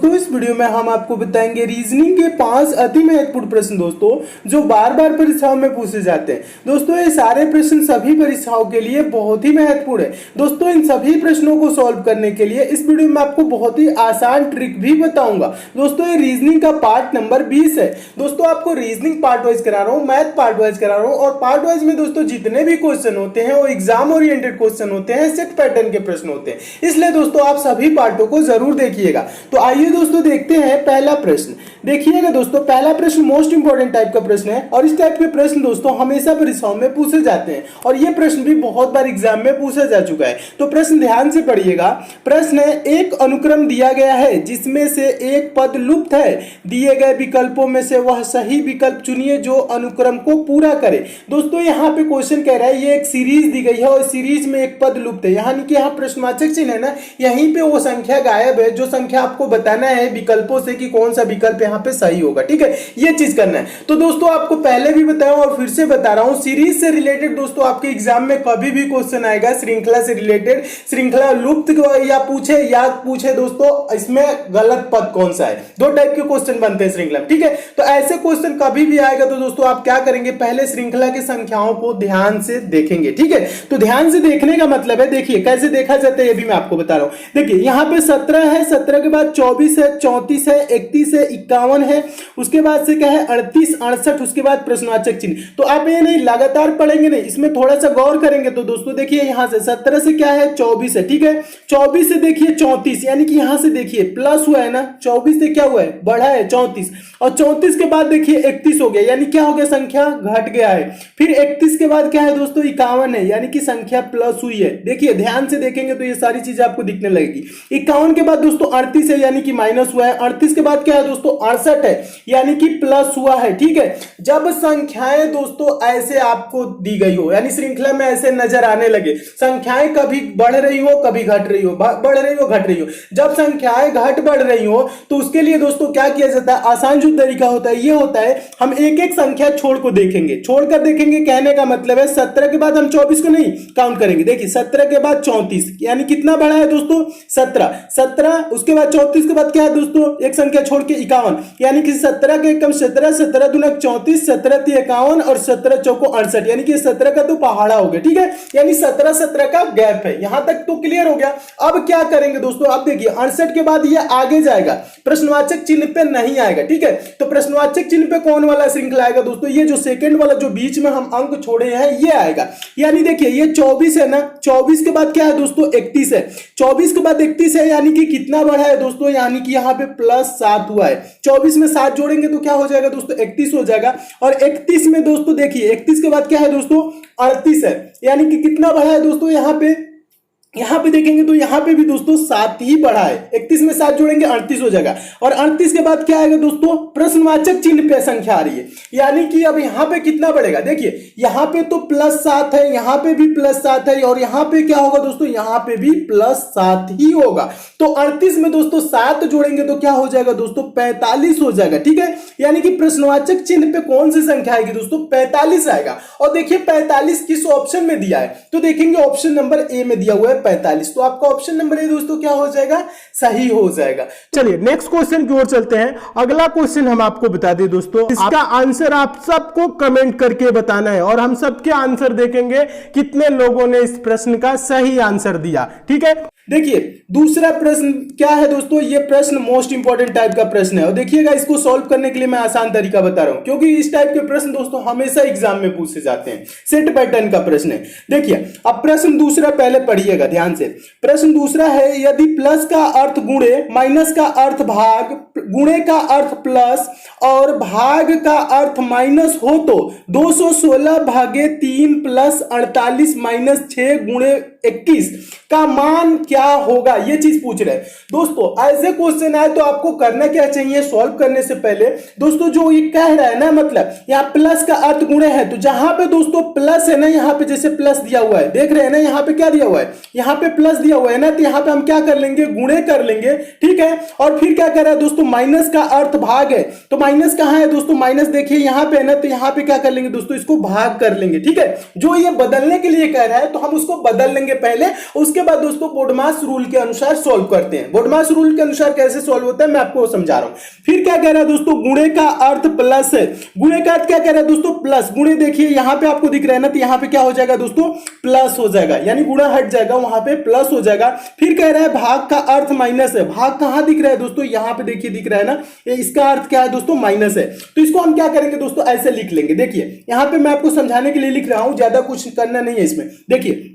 दोस्तों इस वीडियो में हम आपको बताएंगे रीजनिंग के 5 अति महत्वपूर्ण प्रश्न दोस्तों जो बार बार परीक्षाओं में पूछे जाते हैं। दोस्तों ये सारे प्रश्न सभी परीक्षाओं के लिए बहुत ही महत्वपूर्ण है। दोस्तों इन सभी प्रश्नों को सॉल्व करने के लिए इस वीडियो में आपको बहुत ही आसान ट्रिक भी बताऊंगा। दोस्तों ये रीजनिंग का पार्ट नंबर 20 है। दोस्तों आपको रीजनिंग पार्ट वाइज करा रहा हूँ, मैथ पार्ट वाइज करा रहा हूँ और पार्ट वाइज में दोस्तों जितने भी क्वेश्चन होते हैं वो एग्जाम ओरिएंटेड क्वेश्चन होते हैं, सेट पैटर्न के प्रश्न होते हैं। इसलिए दोस्तों आप सभी पार्टों को जरूर देखिएगा। तो आइए दोस्तों देखते हैं पहला प्रश्न। देखिएगा दोस्तों पहला प्रश्न मोस्ट इंपोर्टेंट टाइप का प्रश्न है और इस टाइप के प्रश्न दोस्तों हमेशा परीक्षाओं में पूछे जाते हैं और ये प्रश्न भी बहुत बार एग्जाम में पूछा जा चुका है। तो प्रश्न ध्यान से पढ़िएगा। प्रश्न है एक अनुक्रम दिया गया है जिसमें से एक पद लुप्त है, दिए गए विकल्पों में से वह सही विकल्प चुनिए जो अनुक्रम को पूरा करे। दोस्तों यहाँ पे क्वेश्चन कह रहा है ये एक सीरीज दी गई है और सीरीज में एक पद लुप्त है, यानी कि यहाँ प्रश्नवाचक चिन्ह है ना, यहीं पे वो संख्या गायब है जो संख्या आपको बताना है विकल्पों से कि कौन सा विकल्प यहाँ पे सही होगा। ठीक है, ये चीज करना है। तो दोस्तों आपको पहले भी बताया और फिर से बता रहा हूं, सीरीज से रिलेटेड दोस्तों आपके एग्जाम में कभी भी क्वेश्चन आएगा श्रृंखला से रिलेटेड, श्रृंखला लुप्त या पूछे दोस्तों इसमें गलत पद कौन सा है, दो टाइप के क्वेश्चन बनते हैं श्रृंखला। ठीक है, तो ऐसे क्वेश्चन कभी भी आएगा तो दोस्तों आप क्या करेंगे, पहले श्रृंखला की संख्याओं को ध्यान से देखेंगे। ठीक है, तो ध्यान से देखने का मतलब है, देखिए कैसे देखा जाता है ये भी मैं आपको बता रहा हूं। देखिए यहाँ पे 17 है, 17 के बाद 24 है, 34 है, 31 है, 51 है, उसके बाद से क्या है 38, 68, उसके बाद प्रश्नवाचक चिन्ह। तो आप ये नहीं लगातार पढ़ेंगे नहीं, इसमें थोड़ा सा गौर करेंगे। तो दोस्तों देखिए यहाँ से 17 से क्या है 24 है। ठीक है, 24 से देखिए 34, यानी कि यहां से देखिए प्लस हुआ है ना, 24 से क्या हुआ है बढ़ा है 34 और 34 के बाद देखिए 31 हो गया, यानी क्या हो गया संख्या घट गया है। फिर 31 के बाद क्या है दोस्तों 51 है, यानी कि संख्या प्लस हुई है। देखिए ध्यान से देखेंगे तो ये सारी चीजें आपको दिखने लगेगी। 51 के बाद दोस्तों 38 है, यानी कि माइनस हुआ है। 38 के बाद क्या है दोस्तों 68 है, यानी कि प्लस हुआ है। ठीक है, जब संख्याएं दोस्तों ऐसे आपको दी गई हो, यानी श्रृंखला में ऐसे नजर आने लगे, संख्याएं कभी बढ़ रही हो कभी घट रही हो, बढ़ रही हो घट रही हो, जब संख्याएं घट बढ़ रही हो तो उसके लिए दोस्तों क्या किया जाता है, आसान जो तरीका होता है ये होता है हम एक एक संख्या छोड़कर देखेंगे। कहने का मतलब है 17 के बाद हम 24 को नहीं काउंट करेंगे। देखिए 17 के बाद 34, यानी कितना बढ़ा है दोस्तों 17, उसके बाद 34 के बाद क्या है दोस्तों एक संख्या छोड़ के 51, यानी कि 17 के कम 17, 17 दूना 34, 17 × 51 और 17 × 4 68, यानी कि 17 का तो पहाड़ा हो गया। ठीक है, यानी 17 का गैप है। यहां तक तो क्लियर हो गया। अब क्या करेंगे दोस्तों, अब देखिए 68 के बाद ये आगे जाएगा, प्रश्नवाचक चिन्ह पे नहीं आएगा। ठीक है, तो प्रश्नवाचक चिन्ह पे कौन वाला श्रृंखला आएगा दोस्तों, ये जो सेकंड वाला जो बीच में हम अंक छोड़े हैं ये आएगा। यानी देखिए ये 24 है ना, 24 के बाद क्या है दोस्तों 31 है, 24 के बाद 31 है, यानी कि कितना बढ़ा है दोस्तों, यानी कि यहाँ पे +7 हुआ है। 24 में 7 जोड़ेंगे तो क्या हो जाएगा दोस्तों 31 हो जाएगा। और 31 में दोस्तों देखिए 31 के बाद क्या है दोस्तों 38 है, यानी कि कितना बढ़ा है दोस्तों यहाँ पे देखेंगे तो यहाँ पे भी दोस्तों 7 ही बढ़ा है। 31 में 7 जोड़ेंगे 38 हो जाएगा। और 38 के बाद क्या आएगा दोस्तों प्रश्नवाचक चिन्ह पे संख्या आ रही है, यानी कि अब यहाँ पे कितना बढ़ेगा, देखिए यहाँ पे तो +7 है, यहाँ पे भी +7 है और यहाँ पे क्या होगा दोस्तों यहाँ पे भी +7 ही होगा। तो 38 में दोस्तों 7 जोड़ेंगे तो क्या हो जाएगा दोस्तों 45 हो जाएगा। ठीक है, यानी कि प्रश्नवाचक चिन्ह पे कौन सी संख्या आएगी दोस्तों 45 आएगा। और देखिए 45 किस ऑप्शन में दिया है, तो देखेंगे ऑप्शन नंबर ए में दिया हुआ है 45, तो आपका ऑप्शन नंबर ए दोस्तों क्या हो जाएगा सही हो जाएगा। चलिए नेक्स्ट क्वेश्चन की ओर चलते हैं। अगला क्वेश्चन हम आपको बता दें दोस्तों, इसका आंसर आप सबको कमेंट करके बताना है और हम सबके आंसर देखेंगे कितने लोगों ने इस प्रश्न का सही आंसर दिया। ठीक है, देखिए दूसरा प्रश्न क्या है दोस्तों, ये प्रश्न मोस्ट इंपोर्टेंट टाइप का प्रश्न है और देखिएगा इसको सॉल्व करने के लिए मैं आसान तरीका बता रहा हूं क्योंकि इस टाइप के प्रश्न दोस्तों हमेशा एग्जाम में पूछे जाते हैं, सेट पैटर्न का प्रश्न है। देखिए अब प्रश्न दूसरा पहले पढ़िएगा ध्यान से। प्रश्न दूसरा है यदि प्लस का अर्थ गुणे, माइनस का अर्थ भाग, गुणे का अर्थ प्लस और भाग का अर्थ माइनस हो तो 216 भागे 3 + 48 - 6 × 21 का मान क्या होगा, ये चीज पूछ रहे हैं दोस्तों। ऐसे क्वेश्चन आए तो आपको करना क्या चाहिए, सॉल्व करने से पहले दोस्तों जो ये कह रहा है ना, मतलब यहाँ प्लस का अर्थ गुणे है तो जहां पे दोस्तों प्लस है ना, यहाँ पे जैसे प्लस दिया हुआ है, देख रहे हैं ना यहाँ पे क्या दिया हुआ है, यहाँ पे प्लस दिया हुआ है ना, तो यहाँ पे हम क्या कर लेंगे गुणे कर लेंगे। ठीक है, और फिर क्या कर रहा है दोस्तों माइनस का अर्थ भाग है, तो माइनस कहां है दोस्तों, माइनस देखिए यहाँ पे है ना, तो यहाँ पे क्या कर लेंगे दोस्तों इसको भाग कर लेंगे। ठीक है, जो ये बदलने के लिए कह रहा है तो हम उसको बदल लेंगे पहले, उसके बाद दोस्तों बोडमास रूल के अनुसार सॉल्व करते हैं। बोडमास रूल के अनुसार कैसे सॉल्व होता है मैं आपको समझा रहा हूं। फिर क्या कह रहा है दोस्तों, गुणे का अर्थ प्लस है। गुणे का अर्थ क्या कह रहा है दोस्तों, प्लस। गुणे देखिए यहां पे आपको दिख रहा है ना, तो यहां पे क्या हो जाएगा दोस्तों, प्लस हो जाएगा, यानी गुणा हट जाएगा, वहां पे प्लस हो जाएगा। फिर कह रहा है भाग का अर्थ माइनस है। भाग कहां दिख रहा है दोस्तों, यहां पे देखिए दिख रहा है ना, इसका अर्थ क्या है दोस्तों, माइनस है। तो इसको हम क्या करेंगे दोस्तों, ऐसे लिख लेंगे। देखिए यहां पे मैं आपको समझाने के लिए लिख रहा हूं, ज्यादा कुछ करना नहीं है इसमें। देखिए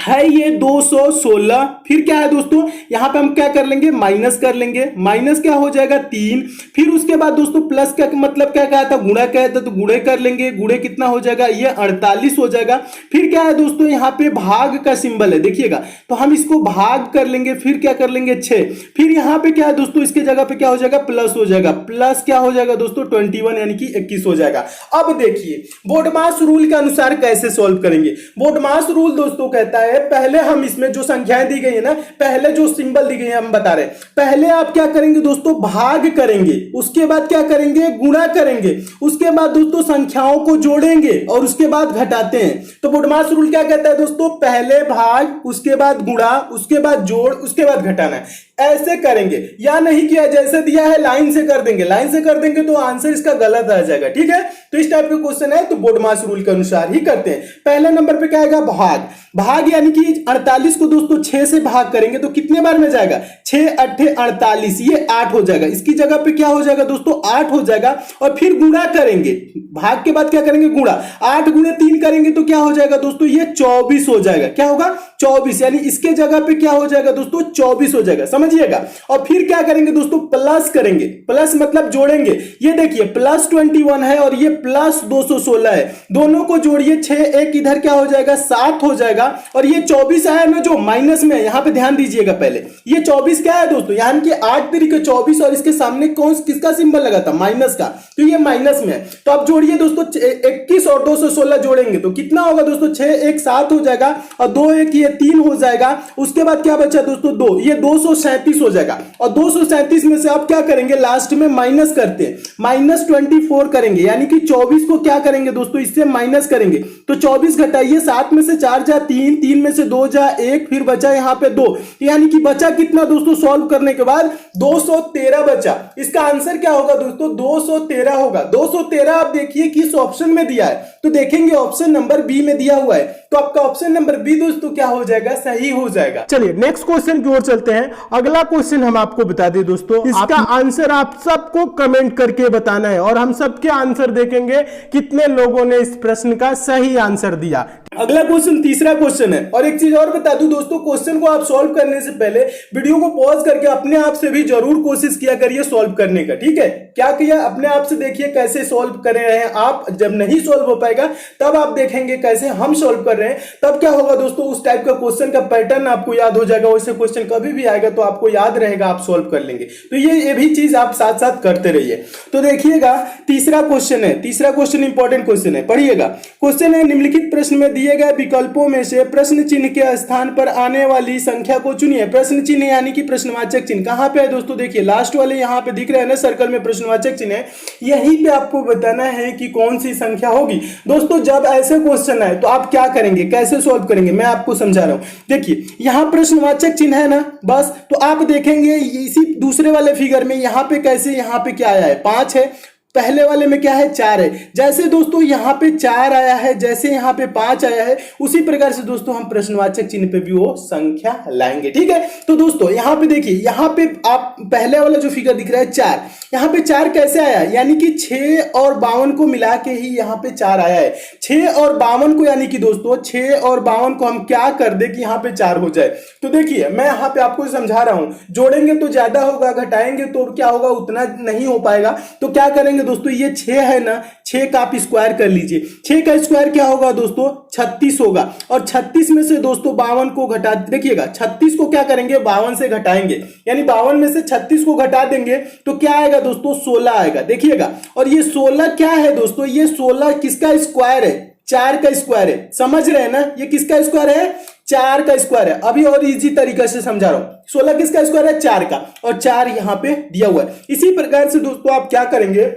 है ये 216, फिर क्या है दोस्तों, यहां पे हम क्या कर लेंगे, माइनस कर लेंगे। माइनस क्या हो जाएगा 3, फिर उसके बाद दोस्तों प्लस का मतलब क्या कहा था, गुणा कहा था, तो गुणे कर लेंगे। गुणे कितना हो जाएगा, ये 48 हो जाएगा। फिर क्या है दोस्तों, यहाँ पे भाग का सिंबल है, देखिएगा, तो हम इसको भाग कर लेंगे। फिर क्या कर लेंगे 6, फिर यहाँ पे क्या है दोस्तों, इसके जगह पे क्या हो जाएगा, प्लस हो जाएगा। प्लस क्या हो जाएगा दोस्तों 21, यानी कि 21 हो जाएगा। अब देखिए बोडमास रूल के अनुसार कैसे सॉल्व करेंगे। बोडमास रूल दोस्तों कहता है, पहले हम इसमें जो संख्याएं दी गई है ना, पहले जो सिंबल दी गई है हम बता रहे हैं, पहले आप क्या करेंगे दोस्तों, भाग करेंगे, उसके बाद क्या करेंगे, गुणा करेंगे, उसके बाद दोस्तों संख्याओं को जोड़ेंगे और उसके बाद घटाते हैं। तो बोडमास रूल क्या कहता है दोस्तों, पहले भाग, उसके बाद गुणा, उसके बाद जोड़, उसके बाद घटाना है। ऐसे करेंगे, या नहीं किया जैसे दिया है लाइन से कर देंगे। लाइन से कर देंगे तो आंसर इसका गलत आ जाएगा, ठीक है। तो इस टाइप का क्वेश्चन है तो बोडमास रूल के अनुसार ही करते हैं। पहले नंबर पे क्या आएगा, भाग। भाग यानी कि 48 को दोस्तों 6 से भाग करेंगे तो कितने बार में जाएगा, 6 8 48, ये 8 हो जाएगा। इसकी जगह पे क्या हो जाएगा दोस्तों, 8 हो जाएगा। और फिर गुणा करेंगे, भाग के बाद क्या करेंगे, गुणा। 8 गुणे 3 करेंगे तो क्या हो जाएगा दोस्तों, ये 24 हो जाएगा। क्या होगा, 24, यानी इसके जगह पे क्या हो जाएगा दोस्तों, 24 हो जाएगा, समझिएगा। और फिर क्या करेंगे दोस्तों, प्लस करेंगे। प्लस मतलब जोड़ेंगे। ये देखिए प्लस 21 है और ये प्लस 216 है, दोनों को जोड़िए, 6 1 इधर क्या हो जाएगा, 7 हो जाएगा। और ये 24 आया ना जो माइनस में, यहां पे ध्यान दीजिएगा पहले, ये 24 क्या है दोस्तों, यानी कि 8 तरीके 24 और इसके सामने कौन किसका सिंबल लगा था, माइनस का, तो ये माइनस में है। तो आप जोड़िए दोस्तों, 21 और 216 जोड़ेंगे तो कितना होगा दोस्तों, 6 1 7 हो जाएगा और 2 1 ये 3 हो जाएगा। उसके बाद क्या बचा दोस्तों, 2, ये 237 हो जाएगा। और 237 में से आप क्या करेंगे, लास्ट में माइनस करते हैं, -24 करेंगे, यानी कि 24 को क्या करेंगे दोस्तों, इससे माइनस करेंगे। तो 24 घटाइए, 7 में से 4 जा 3, 3 में से 2 जा 1, फिर बचा यहाँ पे 2, यानी कि बचा कितना दोस्तों, सॉल्व करने के बाद 213 बचा। इसका आंसर क्या होगा दोस्तों, 213 होगा। 213 आप देखिए किस ऑप्शन में दिया है, तो देखेंगे ऑप्शन नंबर बी में दिया हुआ है, तो आपका ऑप्शन नंबर बी दोस्तों क्या हो जाएगा, सही हो जाएगा। चलिए नेक्स्ट क्वेश्चन की ओर चलते हैं। अगला क्वेश्चन हम आपको बता दें दोस्तों, इसका आंसर आप सबको कमेंट करके बताना है और हम सबके आंसर देखेंगे कितने लोगों ने इस प्रश्न का सही आंसर दिया। अगला क्वेश्चन तीसरा क्वेश्चन है। और एक चीज और बता दूं दोस्तों, क्वेश्चन को आप सॉल्व करने से पहले वीडियो को पॉज करके अपने आप से भी जरूर कोशिश किया करिए सॉल्व करने का, ठीक है। क्या किया, अपने आप से देखिए कैसे सॉल्व कर रहे हैं आप। जब नहीं सॉल्व हो पाएगा तब आप देखेंगे कैसे हम सॉल्व कर रहे हैं, तब क्या होगा दोस्तों, उस टाइप का क्वेश्चन का पैटर्न आपको याद हो जाएगा। वैसे क्वेश्चन कभी भी आएगा तो आपको याद रहेगा, आप सॉल्व कर लेंगे। तो ये भी चीज आप साथ साथ करते रहिए। तो देखिएगा तीसरा क्वेश्चन है, तीसरा क्वेश्चन इंपॉर्टेंट क्वेश्चन है, पढ़िएगा। क्वेश्चन है, निम्नलिखित प्रश्न में दिए गए विकल्पों में से प्रश्न चिन्ह के स्थान पर आने वाली संख्या को चुनिए। प्रश्न चिन्ह यानी कि प्रश्नवाचक चिन्ह कहां पे है दोस्तों, देखिए लास्ट वाले यहां पे दिख रहे हैं ना सर्कल में, प्रश्नवाचक चिन्ह है। यहीं पे आपको बताना है कि कौन सी संख्या होगी। दोस्तों जब ऐसे क्वेश्चन आए तो आप क्या करेंगे, कैसे सॉल्व करेंगे, मैं आपको समझा रहा हूं। देखिए यहां प्रश्नवाचक चिन्ह है ना, बस तो आप देखेंगे इसी दूसरे वाले फिगर में यहां पे कैसे, यहां पे क्या आया है, 5 है, पहले वाले में क्या है, 4 है। जैसे दोस्तों यहाँ पे 4 आया है, जैसे यहाँ पे 5 आया है, उसी प्रकार से दोस्तों हम प्रश्नवाचक चिन्ह पे भी वो संख्या लाएंगे, ठीक है। तो दोस्तों यहाँ पे देखिए, यहाँ पे आप पहले वाला जो फिगर दिख रहा है 4, यहाँ पे 4 कैसे आया, यानी कि 6 और 52 को मिला के ही यहाँ पे 4 आया है। 6 और 52 को, यानी कि दोस्तों 6 और 52 को हम क्या कर दे कि यहाँ पे 4 हो जाए। तो देखिए मैं यहाँ पे आपको समझा रहा हूँ, जोड़ेंगे तो ज्यादा होगा, घटाएंगे तो क्या होगा, उतना नहीं हो पाएगा। तो क्या करेंगे दोस्तों, ये 6 है ना, 6 का आप स्क्वायर कर लीजिए। 6 का स्क्वायर क्या होगा दोस्तों, 36 होगा। और 36 में से दोस्तों 52 को घटा, देखिएगा 36 को क्या करेंगे, 52 से घटाएंगे, यानी 52 में से 36 को घटा देंगे तो क्या आएगा दोस्तों, 16 आएगा, देखिएगा। और ये 16 क्या है दोस्तों, ये 16 किसका स्क्वायर है, 4 का स्क्वायर है, समझ रहे हैं ना, ये किसका स्क्वायर है, 4 का स्क्वायर है। अभी और इजी तरीके से समझा रहा हूं, 16 किसका स्क्वायर है, 4 का, और 4 यहां पे दिया हुआ है। इसी प्रकार से दोस्तों आप क्या करेंगे,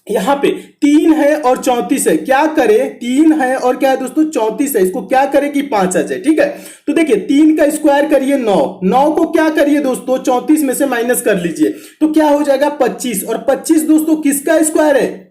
यहाँ पे 3 है और 34 है, क्या करे, 3 है और क्या है दोस्तों 34 है, इसको क्या करे कि 5 आ जाए। ठीक है, तो देखिए 3 का स्क्वायर करिए 9, 9 को क्या करिए दोस्तों 34 में से माइनस कर लीजिए, तो क्या हो जाएगा 25, और 25 दोस्तों किसका स्क्वायर है,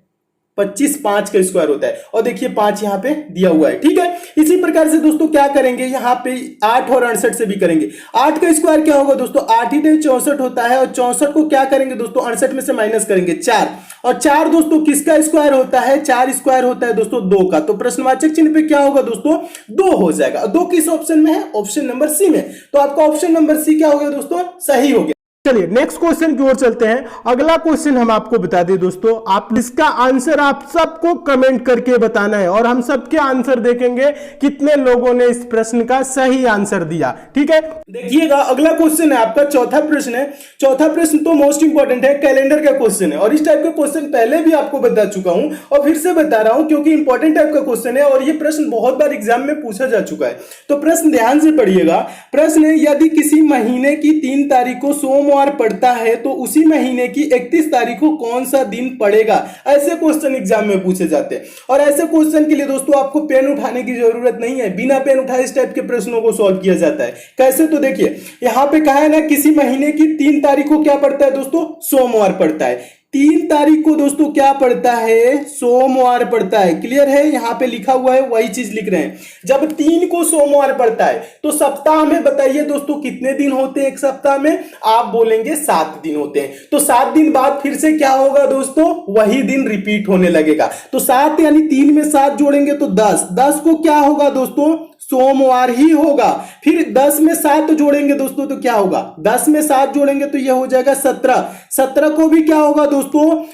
25 5 का स्क्वायर होता है, और देखिए 5 यहाँ पे दिया हुआ है। ठीक है, इसी प्रकार से दोस्तों क्या करेंगे, यहाँ पे 8 और 68 से भी करेंगे। 8 का स्क्वायर क्या होगा दोस्तों, 8 ही 64 होता है, और 64 को क्या करेंगे दोस्तों 68 में से माइनस करेंगे 4, और 4 दोस्तों किसका स्क्वायर होता है, 4 स्क्वायर होता है दोस्तों 2 का, तो प्रश्नवाचक चिन्ह पे क्या होगा दोस्तों 2 हो जाएगा। 2 किस ऑप्शन में है, ऑप्शन नंबर सी में, तो आपका ऑप्शन नंबर सी क्या हो गया दोस्तों, सही हो गया। चलिए नेक्स्ट क्वेश्चन की ओर चलते हैं। अगला क्वेश्चन हम आपको बता दें दोस्तों, आप इसका आंसर आप सबको कमेंट करके बताना है, और हम सबके आंसर देखेंगे कितने लोगों ने इस प्रश्न का सही आंसर दिया। ठीक है, देखिएगा अगला क्वेश्चन है आपका, चौथा प्रश्न है। चौथा प्रश्न तो मोस्ट इंपॉर्टेंट है, कैलेंडर का क्वेश्चन है, और इस टाइप का क्वेश्चन पहले भी आपको बता चुका हूं और फिर से बता रहा हूं क्योंकि इंपॉर्टेंट टाइप का क्वेश्चन है, और ये प्रश्न बहुत बार एग्जाम में पूछा जा चुका है। तो प्रश्न ध्यान से पढ़िएगा। प्रश्न है, यदि किसी महीने की 3 तारीख को सोमवार पड़ता है तो उसी महीने की 31 तारीख को कौन सा दिन पड़ेगा। ऐसे क्वेश्चन एग्जाम में पूछे जाते हैं, और ऐसे क्वेश्चन के लिए दोस्तों आपको पेन उठाने की जरूरत नहीं है, बिना पेन उठाए इस टाइप के प्रश्नों को सॉल्व किया जाता है। कैसे, तो देखिए यहां पे कहा है ना, किसी महीने की 3 तारीख को क्या पड़ता है दोस्तों, सोमवार पड़ता है। 3 तारीख को दोस्तों क्या पड़ता है, सोमवार पड़ता है। क्लियर है, यहां पे लिखा हुआ है वही चीज लिख रहे हैं। जब 3 को सोमवार पड़ता है तो सप्ताह में बताइए दोस्तों कितने दिन होते हैं एक सप्ताह में, आप बोलेंगे 7 दिन होते हैं। तो 7 दिन बाद फिर से क्या होगा दोस्तों, वही दिन रिपीट होने लगेगा। तो 7 यानी 3 में 7 जोड़ेंगे तो 10, 10 को क्या होगा दोस्तों, सोमवार ही होगा। फिर 10 में 7 जोड़ेंगे दोस्तों तो क्या होगा, 10 में 7 जोड़ेंगे तो यह हो जाएगा 17, 17 को भी क्या होगा दोस्तों,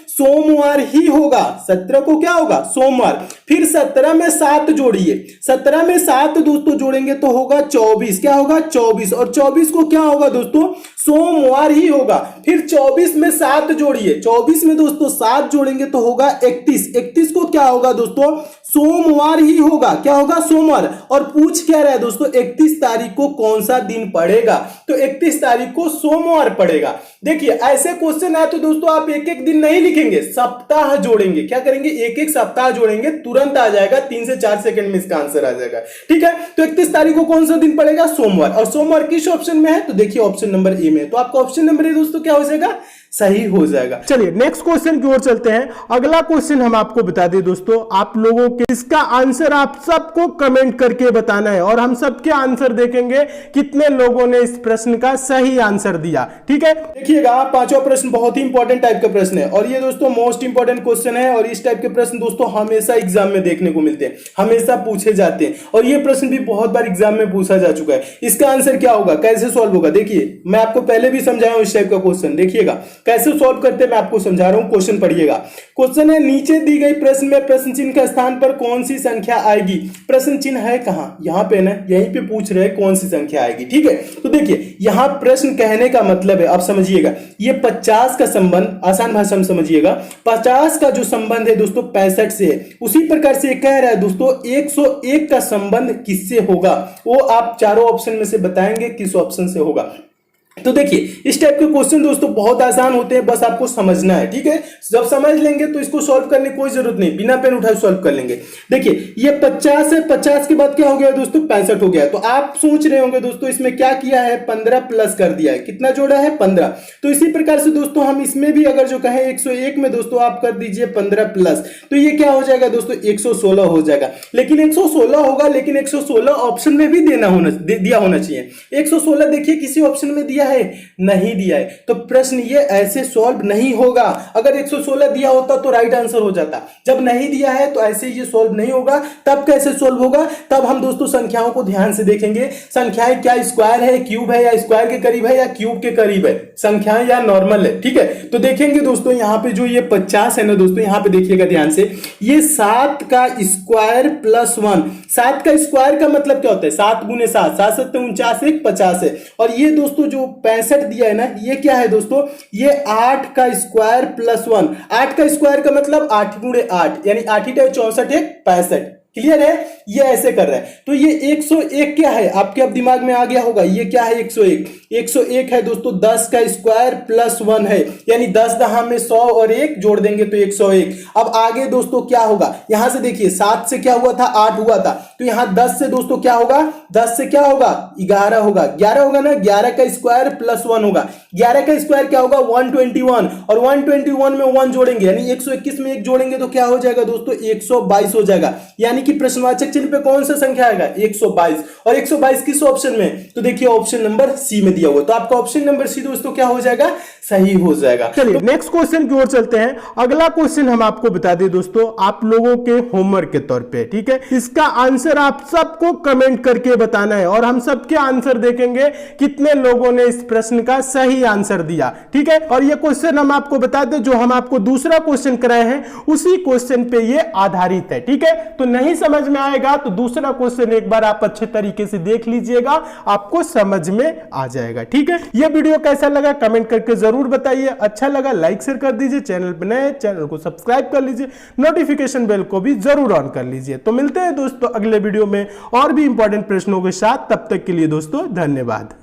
सोमवार ही होगा। 17 को क्या होगा, सोमवार। फिर 17 में 7 जोड़िए, 17 में 7 दोस्तों जोड़ेंगे तो होगा 24, क्या होगा 24, और 24 को क्या होगा दोस्तों, सोमवार ही होगा। फिर 24 में 7 जोड़िए, 24 में दोस्तों 7 जोड़ेंगे तो होगा 31, 31 को क्या होगा दोस्तों, सोमवार ही होगा, क्या होगा, सोमवार। और पूछ क्या रहा है दोस्तों, 31 तारीख को कौन सा दिन पड़ेगा, तो 31 तारीख को सोमवार पड़ेगा। देखिए ऐसे क्वेश्चन है तो दोस्तों आप एक एक दिन नहीं लिखेंगे, सप्ताह जोड़ेंगे। क्या करेंगे, एक एक सप्ताह जोड़ेंगे, तुरंत आ जाएगा, 3 से 4 सेकंड में इसका आंसर आ जाएगा। ठीक है, तो 31 तारीख को कौन सा दिन पड़ेगा, सोमवार, और सोमवार किस ऑप्शन में है, तो देखिए ऑप्शन नंबर ए में। तो आपका ऑप्शन नंबर ए दोस्तों क्या हो जाएगा, सही हो जाएगा। चलिए नेक्स्ट क्वेश्चन की ओर चलते हैं। अगला क्वेश्चन हम आपको बता दें दोस्तों, आप लोगों के इसका आंसर आप सबको कमेंट करके बताना है, और हम सबके आंसर देखेंगे कितने लोगों ने इस प्रश्न का सही आंसर दिया। ठीक है, देखिएगा पांचवा प्रश्न बहुत ही इंपॉर्टेंट टाइप का प्रश्न है, और ये दोस्तों मोस्ट इंपॉर्टेंट क्वेश्चन है, और इस टाइप के प्रश्न दोस्तों हमेशा एग्जाम में देखने को मिलते हैं, हमेशा पूछे जाते हैं, और ये प्रश्न भी बहुत बार एग्जाम में पूछा जा चुका है। इसका आंसर क्या होगा, कैसे सॉल्व होगा, देखिए मैं आपको पहले भी समझाया हूं इस टाइप का क्वेश्चन। देखिएगा कैसे सॉल्व करते हैं, मैं आपको समझा रहा हूं, क्वेश्चन पढ़िएगा। क्वेश्चन है, नीचे दी गई प्रश्न में प्रश्न चिन्ह का स्थान पर कौन सी संख्या आएगी। प्रश्न चिन्ह है कहां, यहां पे ना, यहीं पे पूछ रहे हैं कौन सी संख्या आएगी। ठीक है, तो देखिए यहां प्रश्न कहने का मतलब है, आप समझिएगा, ये 50 का संबंध, आसान भाषा में समझिएगा, 50 का जो संबंध है दोस्तों 65 से है, उसी प्रकार से कह रहा है दोस्तों 101 का संबंध किससे होगा, वो आप चारों ऑप्शन में से बताएंगे किस ऑप्शन से होगा। तो देखिए इस टाइप के क्वेश्चन दोस्तों बहुत आसान होते हैं, बस आपको समझना है। ठीक है, जब समझ लेंगे तो इसको सॉल्व करने की कोई जरूरत नहीं, बिना पेन उठाए सॉल्व कर लेंगे। देखिए ये 50 है, 50 के बाद क्या हो गया दोस्तों, 65 हो गया। तो आप सोच रहे होंगे दोस्तों इसमें क्या किया है, 15 प्लस कर दिया है, कितना जोड़ा है, 15। तो इसी प्रकार से दोस्तों हम इसमें भी अगर जो कहें 101 में दोस्तों आप कर दीजिए 15 प्लस, तो ये क्या हो जाएगा दोस्तों, 116 हो जाएगा। लेकिन 116 होगा, लेकिन 116 ऑप्शन में भी दिया होना चाहिए। 116 देखिए किसी ऑप्शन में दिया है, नहीं दिया है, तो प्रश्न ये ऐसे सॉल्व नहीं होगा। अगर 116 दिया होता तो राइट आंसर हो जाता, जब नहीं दिया है तो ऐसे ये सॉल्व नहीं होगा। तब कैसे सॉल्व होगा, तब हम दोस्तों संख्याओं को ध्यान से देखेंगे, संख्याएं क्या स्क्वायर है, क्यूब है, या स्क्वायर के करीब है, या क्यूब के करीब है, संख्याएं या नॉर्मल है। ठीक है, तो देखेंगे दोस्तों यहाँ पे जो ये 50 है ना दोस्तों, यहाँ पे देखिएगा ध्यान से, ये 7 का स्क्वायर प्लस 1, 7 का स्क्वायर का मतलब क्या होता है, 7 गुने 7, 7 7 49 1 50 है। और ये दोस्तों जो 65 दिया है ना, ये क्या है दोस्तों, ये 8 का स्क्वायर प्लस 1, 8 का स्क्वायर का मतलब 8 गुणे 8, यानी 8 ही 64 1 65। क्लियर है, ये ऐसे कर रहा है। तो ये 101 क्या है आपके अब दिमाग में आ गया होगा, ये क्या है 101, 101 है दोस्तों 10 का स्क्वायर प्लस 1 है, यानी 10 दहा में 100 और 1 जोड़ देंगे तो 101। अब आगे दोस्तों क्या होगा, यहां से देखिए 7 से क्या हुआ था 8 हुआ था, तो यहां 10 से दोस्तों क्या होगा, 10 से क्या होगा 11 होगा, 11 होगा ना, 11 का स्क्वायर प्लस 1 होगा, 11 का स्क्वायर क्या होगा 121, और 121 में 1 जोड़ेंगे यानी 121 में 1 जोड़ेंगे तो क्या हो जाएगा दोस्तों 122 हो जाएगा, यानी कि प्रश्नवाचक चिन्ह पे कौन सा संख्या आएगा 122, और 122 किस ऑप्शन में, तो देखिए ऑप्शन नंबर सी में दिया हुआ, तो आपका ऑप्शन नंबर सी दोस्तों क्या हो जाएगा, सही हो जाएगा। चलिए नेक्स्ट क्वेश्चन की ओर चलते हैं। अगला क्वेश्चन हम आपको बता दें दोस्तों, आप लोगों के होमवर्क के तौर पे, ठीक है, इसका आंसर आप सबको कमेंट करके बताना है और हम सबके आंसर देखेंगे कितने लोगों ने इस प्रश्न का सही आंसर दिया, ठीक है। और ये क्वेश्चन हम आपको बता दें, जो हम आपको दूसरा क्वेश्चन कराए हैं उसी क्वेश्चन पे ये आधारित है, ठीक है। तो नहीं समझ में आएगा तो दूसरा क्वेश्चन एक बार आप अच्छे तरीके से देख लीजिएगा, आपको समझ में आ जाएगा, ठीक है। यह वीडियो कैसा लगा कमेंट करके जरूर बताइए, अच्छा लगा लाइक शेयर कर दीजिए, चैनल पर नए चैनल को सब्सक्राइब कर लीजिए, नोटिफिकेशन बेल को भी जरूर ऑन कर लीजिए। तो मिलते हैं दोस्तों अगले वीडियो में और भी इंपॉर्टेंट प्रश्नों के साथ, तब तक के लिए दोस्तों धन्यवाद।